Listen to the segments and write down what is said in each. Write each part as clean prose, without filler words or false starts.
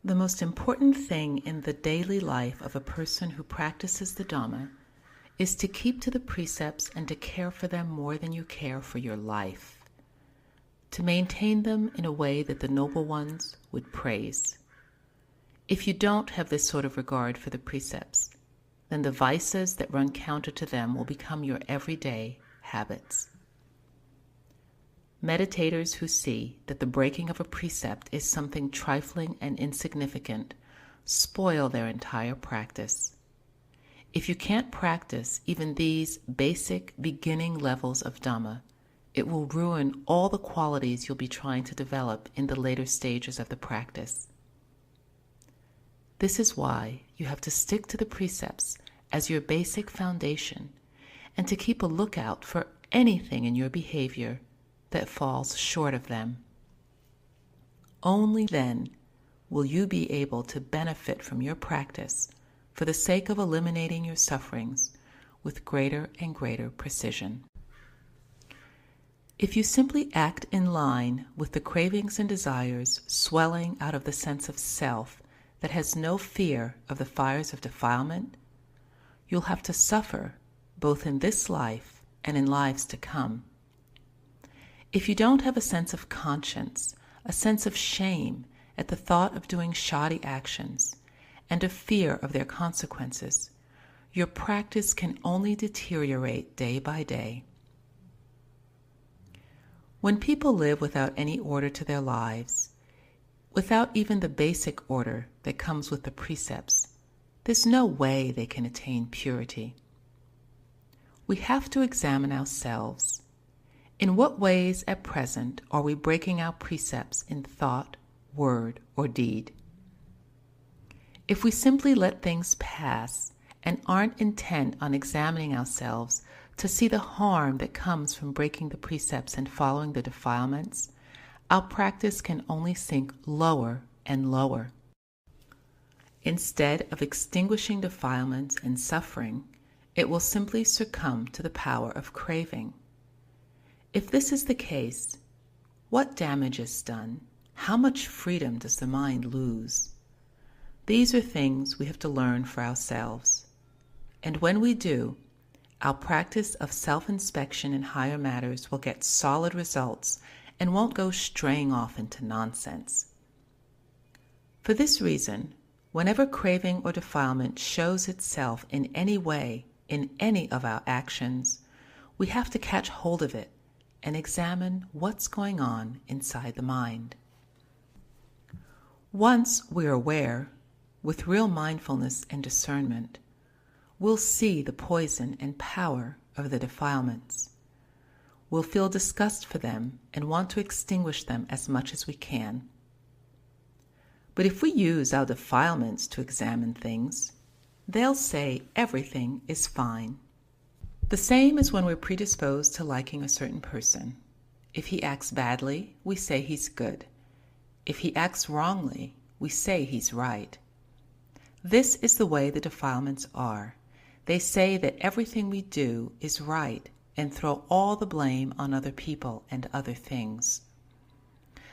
The most important thing in the daily life of a person who practices the Dhamma is to keep to the precepts and to care for them more than you care for your life, to maintain them in a way that the noble ones would praise. If you don't have this sort of regard for the precepts, then the vices that run counter to them will become your everyday habits. Meditators who see that the breaking of a precept is something trifling and insignificant spoil their entire practice. If you can't practice even these basic beginning levels of Dhamma, it will ruin all the qualities you'll be trying to develop in the later stages of the practice. This is why you have to stick to the precepts as your basic foundation and to keep a lookout for anything in your behavior that falls short of them. Only then will you be able to benefit from your practice for the sake of eliminating your sufferings with greater and greater precision. If you simply act in line with the cravings and desires swelling out of the sense of self that has no fear of the fires of defilement, you'll have to suffer both in this life and in lives to come. If you don't have a sense of conscience, a sense of shame at the thought of doing shoddy actions, and a fear of their consequences, your practice can only deteriorate day by day. When people live without any order to their lives, without even the basic order that comes with the precepts, there's no way they can attain purity. We have to examine ourselves. In what ways at present are we breaking our precepts in thought, word, or deed? If we simply let things pass and aren't intent on examining ourselves to see the harm that comes from breaking the precepts and following the defilements, our practice can only sink lower and lower. Instead of extinguishing defilements and suffering, it will simply succumb to the power of craving. If this is the case, what damage is done? How much freedom does the mind lose? These are things we have to learn for ourselves. And when we do, our practice of self-inspection in higher matters will get solid results and won't go straying off into nonsense. For this reason, whenever craving or defilement shows itself in any way in any of our actions, we have to catch hold of it and examine what's going on inside the mind. Once we're aware, with real mindfulness and discernment, we'll see the poison and power of the defilements. We'll feel disgust for them and want to extinguish them as much as we can. But if we use our defilements to examine things, they'll say everything is fine. The same as when we're predisposed to liking a certain person. If he acts badly, we say he's good. If he acts wrongly, we say he's right. This is the way the defilements are. They say that everything we do is right and throw all the blame on other people and other things.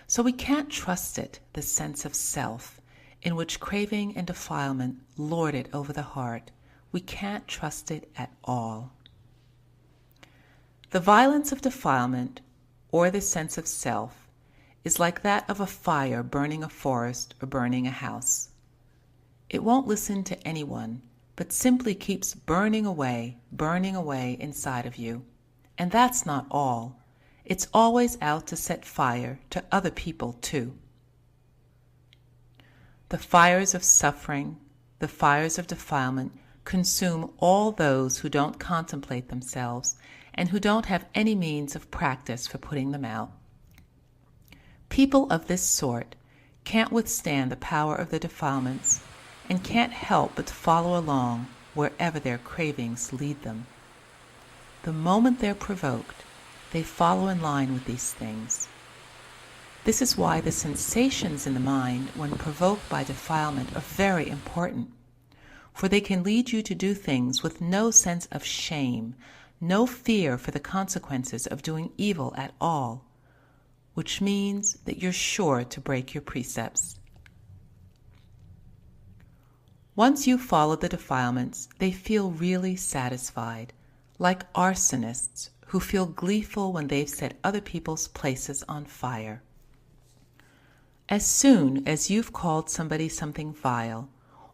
So we can't trust it, the sense of self, in which craving and defilement lord it over the heart. We can't trust it at all. The violence of defilement, or the sense of self, is like that of a fire burning a forest or burning a house. It won't listen to anyone, but simply keeps burning away inside of you. And that's not all. It's always out to set fire to other people too. The fires of suffering, the fires of defilement consume all those who don't contemplate themselves and who don't have any means of practice for putting them out. People of this sort can't withstand the power of the defilements and can't help but follow along wherever their cravings lead them. The moment they're provoked, they follow in line with these things. This is why the sensations in the mind when provoked by defilement are very important, for they can lead you to do things with no sense of shame, no fear for the consequences of doing evil at all, which means that you're sure to break your precepts. Once you follow the defilements, they feel really satisfied, like arsonists who feel gleeful when they've set other people's places on fire. As soon as you've called somebody something vile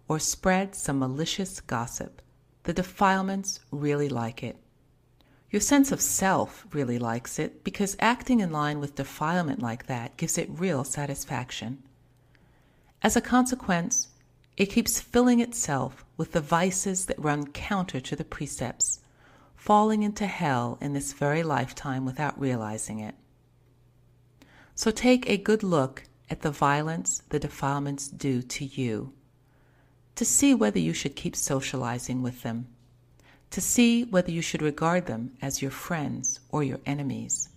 or spread some malicious gossip, the defilements really like it. Your sense of self really likes it because acting in line with defilement like that gives it real satisfaction. As a consequence, it keeps filling itself with the vices that run counter to the precepts, falling into hell in this very lifetime without realizing it. So take a good look at the violence the defilements do to you, to see whether you should keep socializing with them, to see whether you should regard them as your friends or your enemies.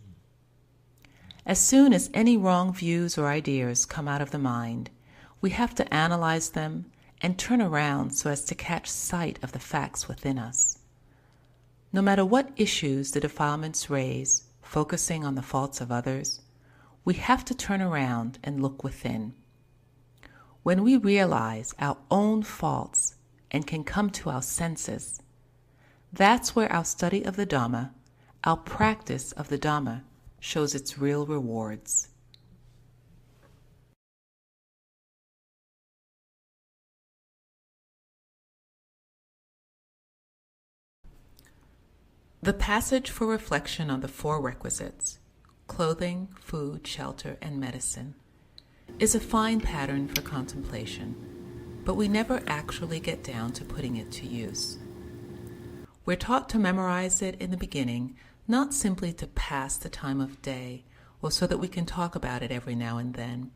As soon as any wrong views or ideas come out of the mind, we have to analyze them and turn around so as to catch sight of the facts within us. No matter what issues the defilements raise, focusing on the faults of others, we have to turn around and look within. When we realize our own faults and can come to our senses, that's where our study of the Dhamma, our practice of the Dhamma, shows its real rewards. The passage for reflection on the four requisites, clothing, food, shelter, and medicine, is a fine pattern for contemplation, but we never actually get down to putting it to use. We're taught to memorize it in the beginning, not simply to pass the time of day or so that we can talk about it every now and then,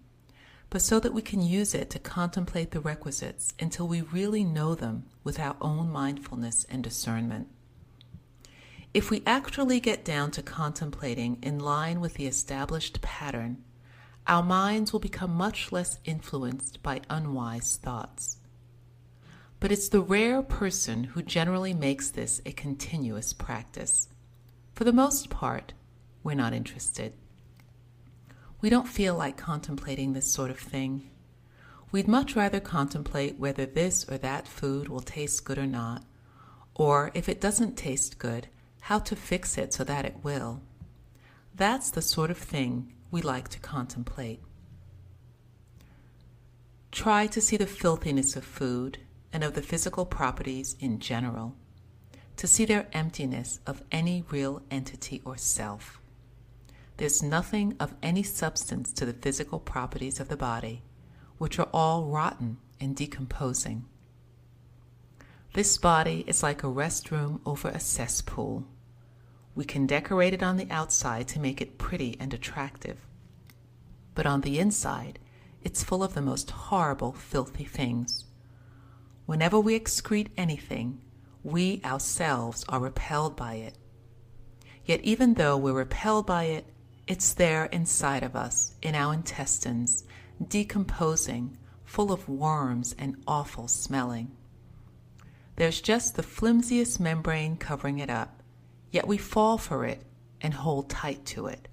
but so that we can use it to contemplate the requisites until we really know them with our own mindfulness and discernment. If we actually get down to contemplating in line with the established pattern, our minds will become much less influenced by unwise thoughts. But it's the rare person who generally makes this a continuous practice. For the most part, we're not interested. We don't feel like contemplating this sort of thing. We'd much rather contemplate whether this or that food will taste good or not, or if it doesn't taste good, how to fix it so that it will. That's the sort of thing we like to contemplate. Try to see the filthiness of food and of the physical properties in general, to see their emptiness of any real entity or self. There's nothing of any substance to the physical properties of the body, which are all rotten and decomposing. This body is like a restroom over a cesspool. We can decorate it on the outside to make it pretty and attractive, but on the inside, it's full of the most horrible, filthy things. Whenever we excrete anything, we ourselves are repelled by it. Yet even though we're repelled by it, it's there inside of us, in our intestines, decomposing, full of worms and awful smelling. There's just the flimsiest membrane covering it up, yet we fall for it and hold tight to it.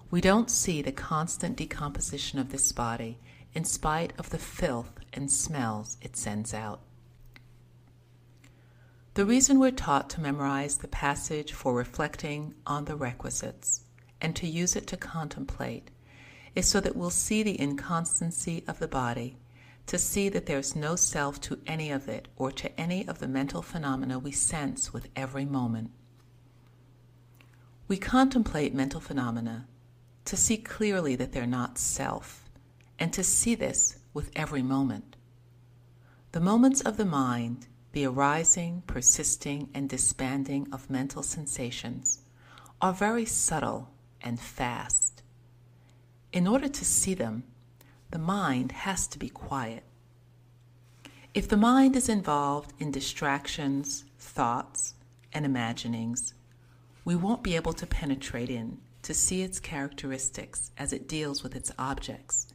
We don't see the constant decomposition of this body in spite of the filth and smells it sends out. The reason we're taught to memorize the passage for reflecting on the requisites and to use it to contemplate is so that we'll see the inconstancy of the body, to see that there's no self to any of it or to any of the mental phenomena we sense with every moment. We contemplate mental phenomena to see clearly that they're not self, and to see this with every moment. The moments of the mind, the arising, persisting, and disbanding of mental sensations, are very subtle and fast. In order to see them, the mind has to be quiet. If the mind is involved in distractions, thoughts, and imaginings, we won't be able to penetrate in to see its characteristics as it deals with its objects,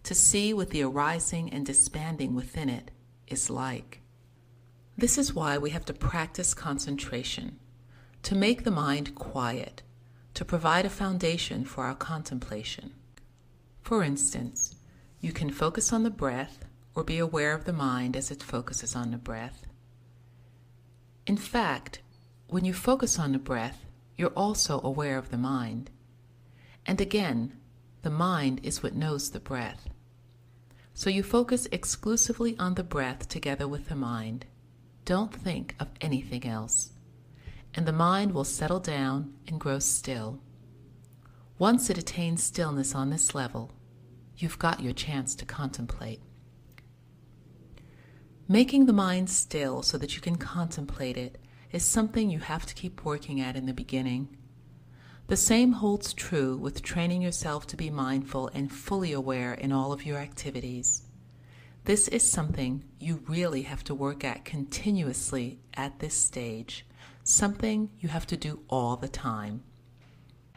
to see what the arising and disbanding within it is like. This is why we have to practice concentration, to make the mind quiet, to provide a foundation for our contemplation. For instance, you can focus on the breath or be aware of the mind as it focuses on the breath. In fact, when you focus on the breath, you're also aware of the mind. And again, the mind is what knows the breath. So you focus exclusively on the breath together with the mind. Don't think of anything else. And the mind will settle down and grow still. Once it attains stillness on this level, you've got your chance to contemplate. Making the mind still so that you can contemplate it is something you have to keep working at in the beginning. The same holds true with training yourself to be mindful and fully aware in all of your activities. This is something you really have to work at continuously at this stage, something you have to do all the time.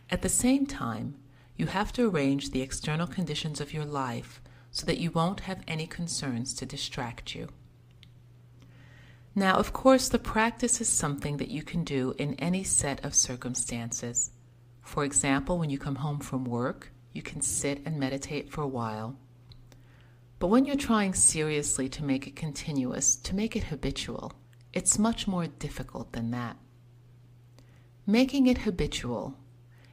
At the same time, you have to arrange the external conditions of your life so that you won't have any concerns to distract you. Now, of course, the practice is something that you can do in any set of circumstances. For example, when you come home from work, you can sit and meditate for a while. But when you're trying seriously to make it continuous, to make it habitual, it's much more difficult than that. Making it habitual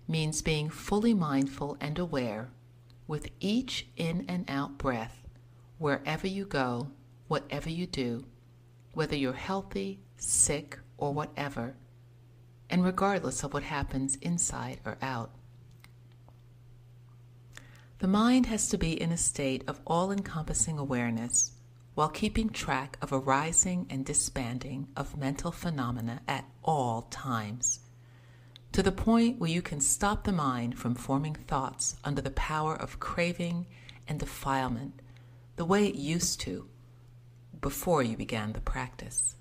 means being fully mindful and aware with each in and out breath, wherever you go, whatever you do, whether you're healthy, sick, or whatever, and regardless of what happens inside or out. The mind has to be in a state of all-encompassing awareness while keeping track of arising and disbanding of mental phenomena at all times, to the point where you can stop the mind from forming thoughts under the power of craving and defilement the way it used to before you began the practice.